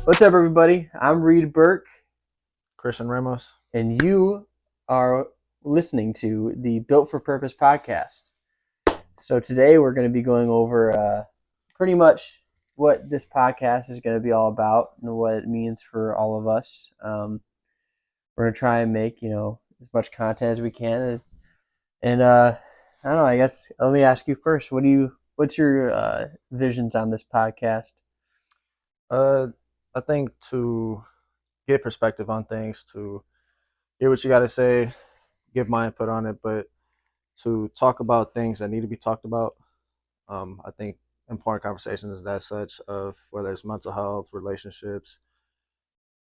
What's up, everybody? I'm Reid, Burke, Christian Ramos. and you are listening to the Built for Purpose podcast. So today we're going to be going over pretty much what this podcast is going to be all about and what it means for all of us. We're going to try and make as much content as we can, and I don't know. I guess let me ask you first. What's your visions on this podcast? I think to get perspective on things, to hear what you got to say, give my input on it, but to talk about things that need to be talked about. I think important conversations that such of whether it's mental health, relationships,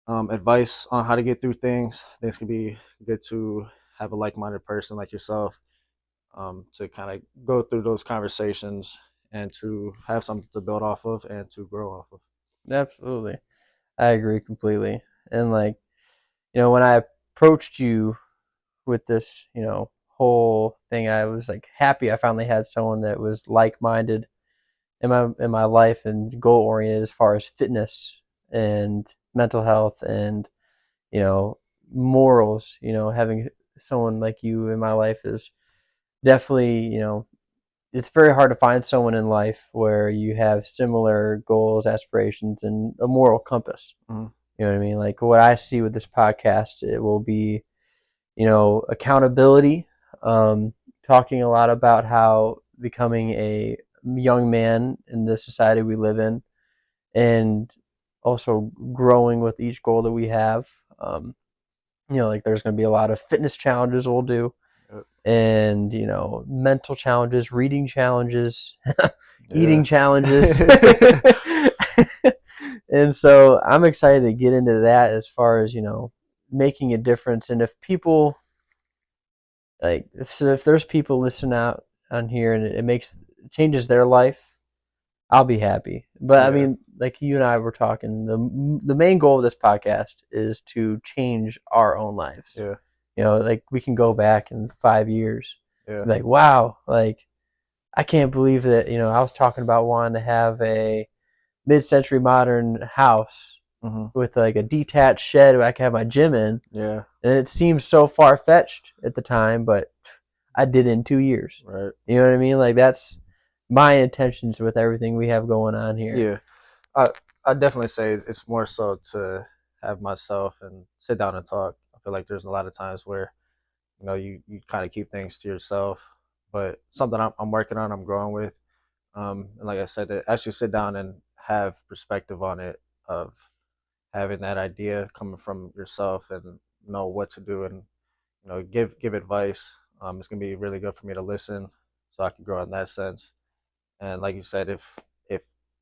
advice on how to get through things. I think it's gonna be good to have a like-minded person like yourself to kind of go through those conversations and to have something to build off of and to grow off of. Absolutely. I agree completely. And when I approached you with this, whole thing, I was happy I finally had someone that was like-minded in my life and goal-oriented as far as fitness and mental health and, morals. Having someone like you in my life is definitely, it's very hard to find someone in life where you have similar goals, aspirations, and a moral compass. Mm-hmm. You know what I mean? Like what I see with this podcast, it will be, accountability, talking a lot about how becoming a young man in the society we live in, and also growing with each goal that we have. There's going to be a lot of fitness challenges we'll do, Yep. and mental challenges, reading challenges, eating Yeah. challenges. And so I'm excited to get into that as far as making a difference. And if people if there's people listening out on here and it changes their life, I'll be happy. But I Yeah. mean, like you and I were talking, the main goal of this podcast is to change our own lives. Yeah. We can go back in 5 years, Yeah. like, wow, I can't believe that I was talking about wanting to have a mid-century modern house Mm-hmm. with a detached shed where I can have my gym in. Yeah. And it seems so far-fetched at the time, but I did it in 2 years. Right. You know what I mean? That's my intentions with everything we have going on here. Yeah. I definitely say it's more so to have myself and sit down and talk. I feel like there's a lot of times where you kind of keep things to yourself, but something I'm working on, I'm growing with. And like I said, to actually sit down and have perspective on it, of having that idea coming from yourself and know what to do, and give advice. It's gonna be really good for me to listen, so I can grow in that sense. And like you said, if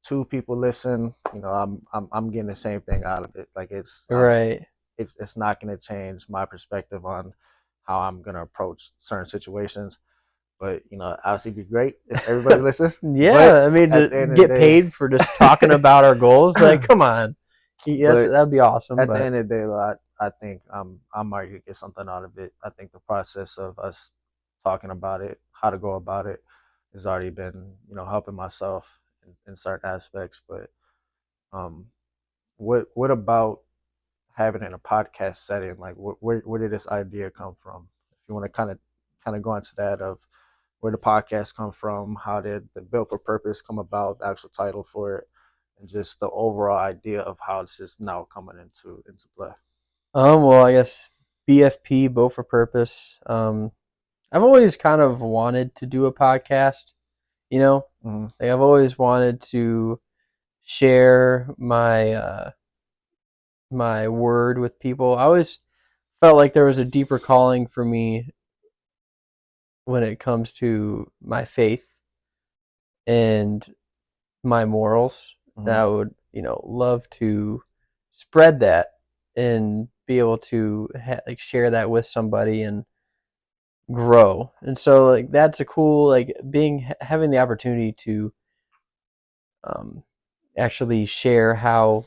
two people listen, I'm getting the same thing out of it. Like Right. it's not gonna change my perspective on how I'm gonna approach certain situations. But obviously, it'd be great if everybody listens. Yeah, But I mean, at to the end of the get day, paid for just talking about our goals, come on. but That'd be awesome. at the But end of the day, though, I think I'm already gonna get something out of it. I think the process of us talking about it, how to go about it, has already been helping myself in certain aspects. But um, what about having it in a podcast setting? Like, where did this idea come from? If you want to kind of go into that, of where the podcast come from, how did the Built for Purpose come about, the actual title for it, and just the overall idea of how this is now coming into play. well, I guess BFP, Boat for Purpose. I've always kind of wanted to do a podcast. Mm-hmm. I've always wanted to share my word with people. I always felt like there was a deeper calling for me when it comes to my faith and my morals. And Mm-hmm. I would, love to spread that and be able to share that with somebody and grow. And so that's a cool having the opportunity to um, actually share how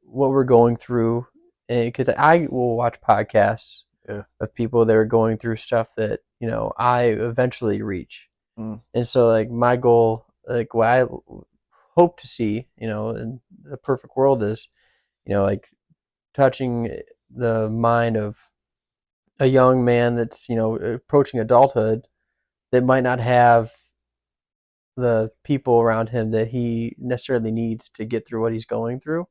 what we're going through, because I will watch podcasts Yeah. of people that are going through stuff that I eventually reach. Mm-hmm. And so my goal, what I hope to see in the perfect world, is like touching the mind of a young man that's approaching adulthood that might not have the people around him that he necessarily needs to get through what he's going through,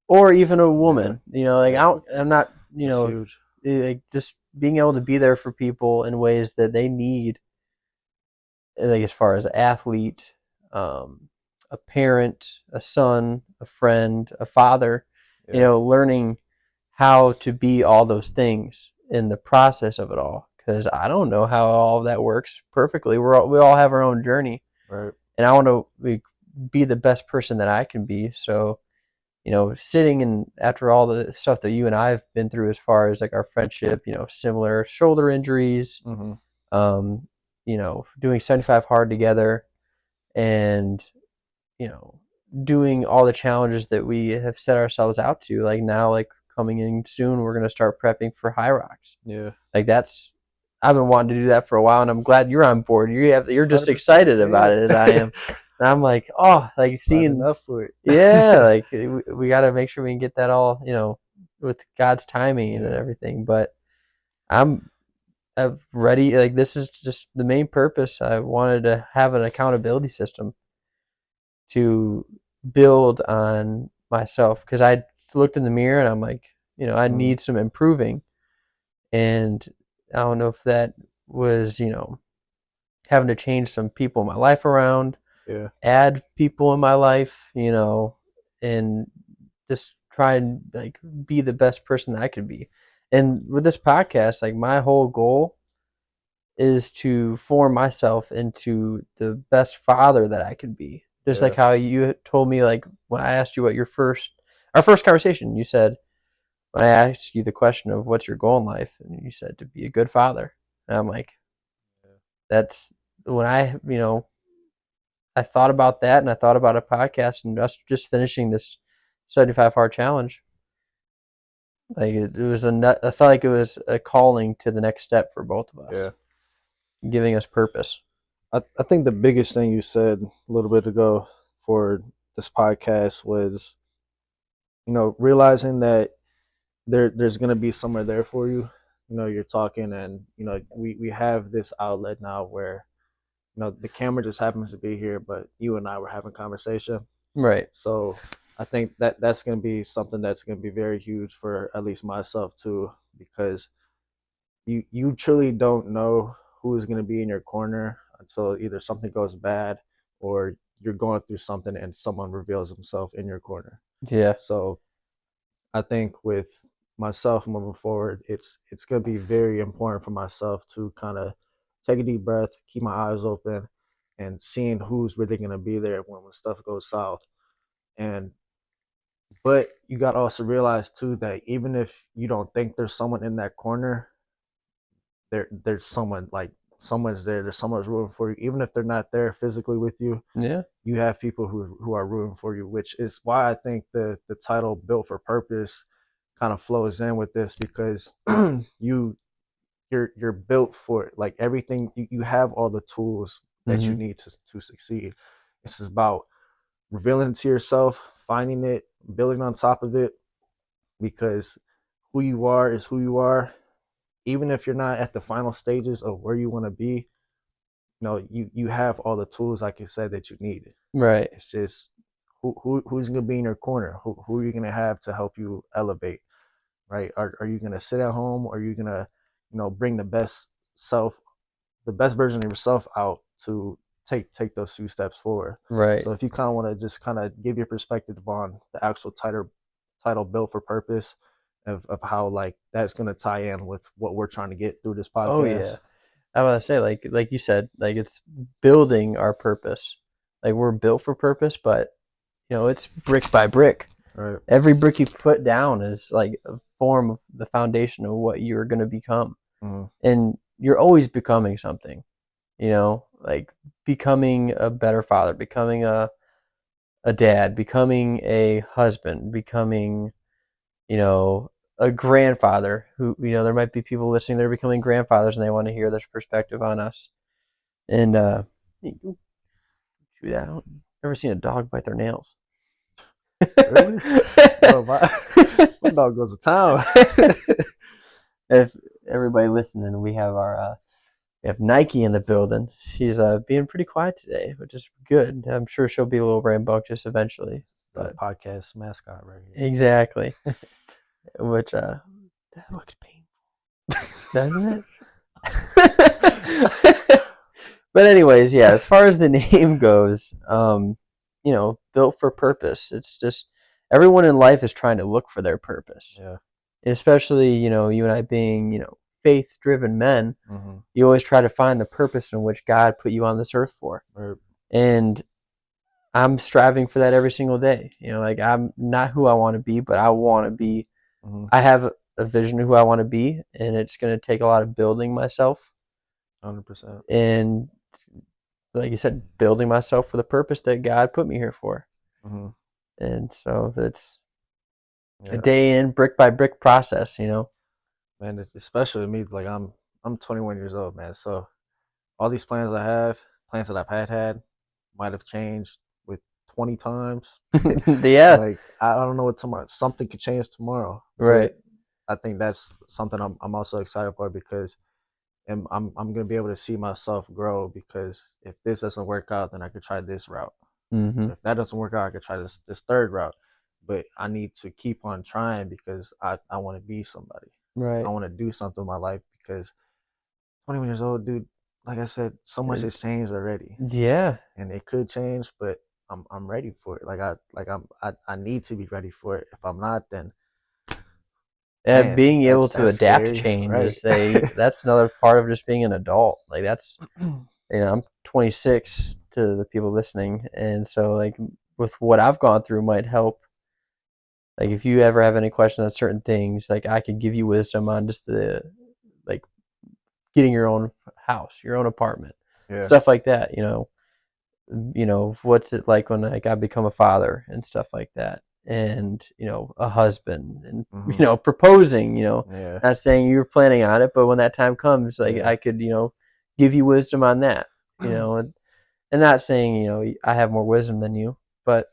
or even a Yeah, woman. Like yeah, I'm not, that's huge. like just being able to be there for people in ways that they need, like as far as athlete, a parent, a son, a friend, a father. Yeah, Learning how to be all those things in the process of it all, because I don't know how all of that works perfectly. We all have our own journey, right. and I want to be the best person that I can be. So, sitting and after all the stuff that you and I have been through as far as like our friendship, similar shoulder injuries, Mm-hmm. um, doing 75 hard together, and, you know, doing all the challenges that we have set ourselves out to. Like now, like coming in soon, we're going to start prepping for High Rocks. Yeah, Like I've been wanting to do that for a while, and I'm glad you're on board. You're just 100%. excited about Yeah, it as I am. And I'm like, oh, like signing seeing, up for it. yeah, like we got to make sure we can get that all, with God's timing and Yeah, everything. But I'm ready. Like this is just the main purpose. I wanted to have an accountability system to build on myself, because I looked in the mirror and I'm like, I mm, need some improving. And I don't know if that was, having to change some people in my life around, yeah, add people in my life, and just try and like be the best person that I could be. And with this podcast, like my whole goal is to form myself into the best father that I can be. Just like yeah. how you told me, like when I asked you what our first conversation, you said, when I asked you the question of what's your goal in life, and you said to be a good father. And I'm like, that's when I thought about that, and I thought about a podcast and us just finishing this 75 hard challenge. Like it was I felt like it was a calling to the next step for both of us, Yeah. giving us purpose. I think the biggest thing you said a little bit ago for this podcast was, realizing that there's gonna be somewhere there for you. You're talking, and we have this outlet now where the camera just happens to be here, but you and I were having conversation. Right. So I think that that's gonna be something that's gonna be very huge for at least myself too, because you truly don't know who is going to be in your corner until either something goes bad or you're going through something and someone reveals himself in your corner. Yeah. So I think with myself moving forward, it's going to be very important for myself to kind of take a deep breath, keep my eyes open, and seeing who's really going to be there when stuff goes south. And but you got to also realize too that even if you don't think there's someone in that corner, there's someone, like someone's there. There's someone's rooting for you, even if they're not there physically with you. Yeah. You have people who are rooting for you, which is why I think the title "Built for Purpose" kind of flows in with this, because you you're built for it. Like everything, you have all the tools that you Mm-hmm. need to succeed. This is about revealing it to yourself, finding it, building on top of it, because who you are is who you are. Even if you're not at the final stages of where you want to be, you have all the tools, like you said, that you need. Right. It's just who's going to be in your corner, who are you going to have to help you elevate, right? Are you going to sit at home, or are you going to bring the best self, the best version of yourself out to take those few steps forward? Right. So if you kind of want to just kind of give your perspective on the actual title "Built for Purpose," of how like that's going to tie in with what we're trying to get through this Oh podcast. yeah. I want to say, like you said, like it's building our purpose. Like we're built for purpose, but it's brick by brick. Right. Every brick you put down is like a form of the foundation of what you're going to become. Mm-hmm. And you're always becoming something, like becoming a better father, becoming a dad, becoming a husband, becoming, you know, a grandfather who, there might be people listening that are becoming grandfathers and they want to hear this perspective on us. And, do that. I've never seen a dog bite their nails. Really? Bro, my dog goes to town. If everybody listening, we have Nike in the building. She's being pretty quiet today, which is good. I'm sure she'll be a little rambunctious eventually. The But podcast mascot right here. exactly. Which that looks painful, doesn't it? But anyways, yeah, as far as the name goes, built for purpose. It's just everyone in life is trying to look for their purpose. Yeah. Especially, you and I being, faith-driven men, Mm-hmm. you always try to find the purpose in which God put you on this earth for. Right. And I'm striving for that every single day. Like I'm not who I want to be, but I want to be. Mm-hmm. I have a vision of who I want to be, and it's going to take a lot of building myself. 100%. And like you said, building myself for the purpose that God put me here for. Mm-hmm. And so that's a day in, brick by brick process, Man, it's especially me. Like I'm 21 years old, man. So all these plans that I've had, might have changed with 20 times. Yeah. Like I don't know what tomorrow. Something could change tomorrow. Right. But I think that's something I'm also excited for because I'm gonna be able to see myself grow because if this doesn't work out, then I could try this route. Mm-hmm. If that doesn't work out, I could try this third route. But I need to keep on trying because I want to be somebody. Right. I want to do something in my life because 21 years old, dude. Like I said, so much has changed already. Yeah. And it could change, but I'm ready for it. I need to be ready for it. If I'm not, then man, being able to adapt scary, to change right? that's another part of just being an adult. Like that's I'm 26 to the people listening, and so like with what I've gone through might help. Like if you ever have any questions on certain things, like I could give you wisdom on just the like getting your own house, your own apartment, stuff like that. What's it like when like I become a father and stuff like that, and a husband, and proposing. Not saying you were planning on it, but when that time comes, like I could give you wisdom on that. And not saying I have more wisdom than you, but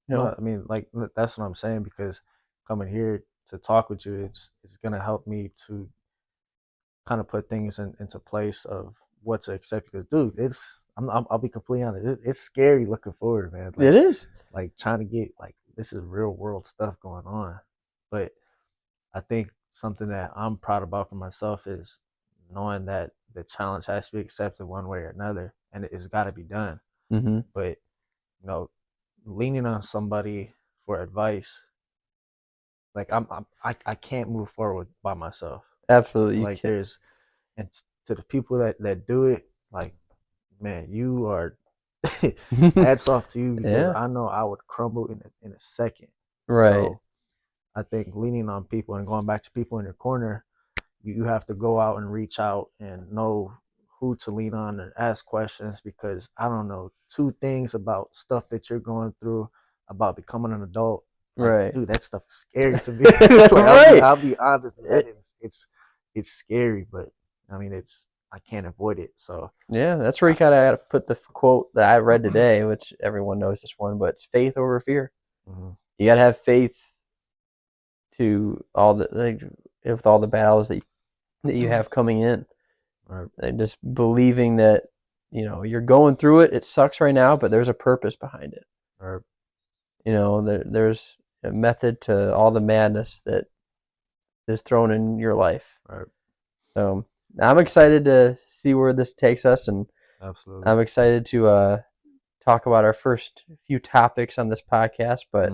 No, I mean, like that's what I'm saying because coming here to talk with you, it's gonna help me to kind of put things into place of what to accept. Because, dude, I'll be completely honest, it's scary looking forward, man. Like, it is like trying to get like this is real world stuff going on, but I think something that I'm proud about for myself is knowing that the challenge has to be accepted one way or another, and it's got to be done. Mm-hmm. But leaning on somebody for advice, like I can't move forward by myself. Absolutely, Like there's, and to the people that do it, like man, you are hats off to you because I know I would crumble in a second. Right. So I think leaning on people and going back to people in your corner, you have to go out and reach out and know who to lean on and ask questions because I don't know two things about stuff that you're going through about becoming an adult. Like, right. Dude, that stuff is scary to me. Like, right. I'll be honest, it's scary, but I mean I can't avoid it. So yeah, that's where you kind of got to put the quote that I read today, which everyone knows this one, but it's faith over fear. Mm-hmm. You got to have faith to with all the battles that you have coming in. Right. And just believing that you're going through it. It sucks right now, but there's a purpose behind it. Right. There's a method to all the madness that is thrown in your life. Right. So I'm excited to see where this takes us, and absolutely, I'm excited to talk about our first few topics on this podcast. But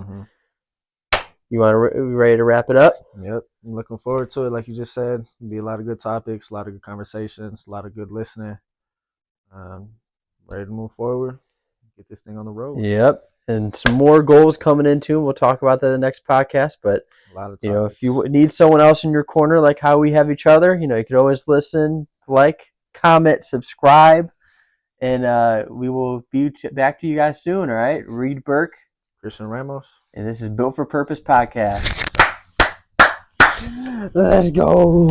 you want to ready to wrap it up? Yep, I'm looking forward to it. Like you just said, it'll be a lot of good topics, a lot of good conversations, a lot of good listening. Ready to move forward, get this thing on the road. Yep, and some more goals coming into. We'll talk about that in the next podcast. But a lot of topics. If you need someone else in your corner, like how we have each other, you could always listen, like, comment, subscribe, and we will be back to you guys soon. All right, Reid, Burke, Christian Ramos, and this is Built for Purpose Podcast. Let's go.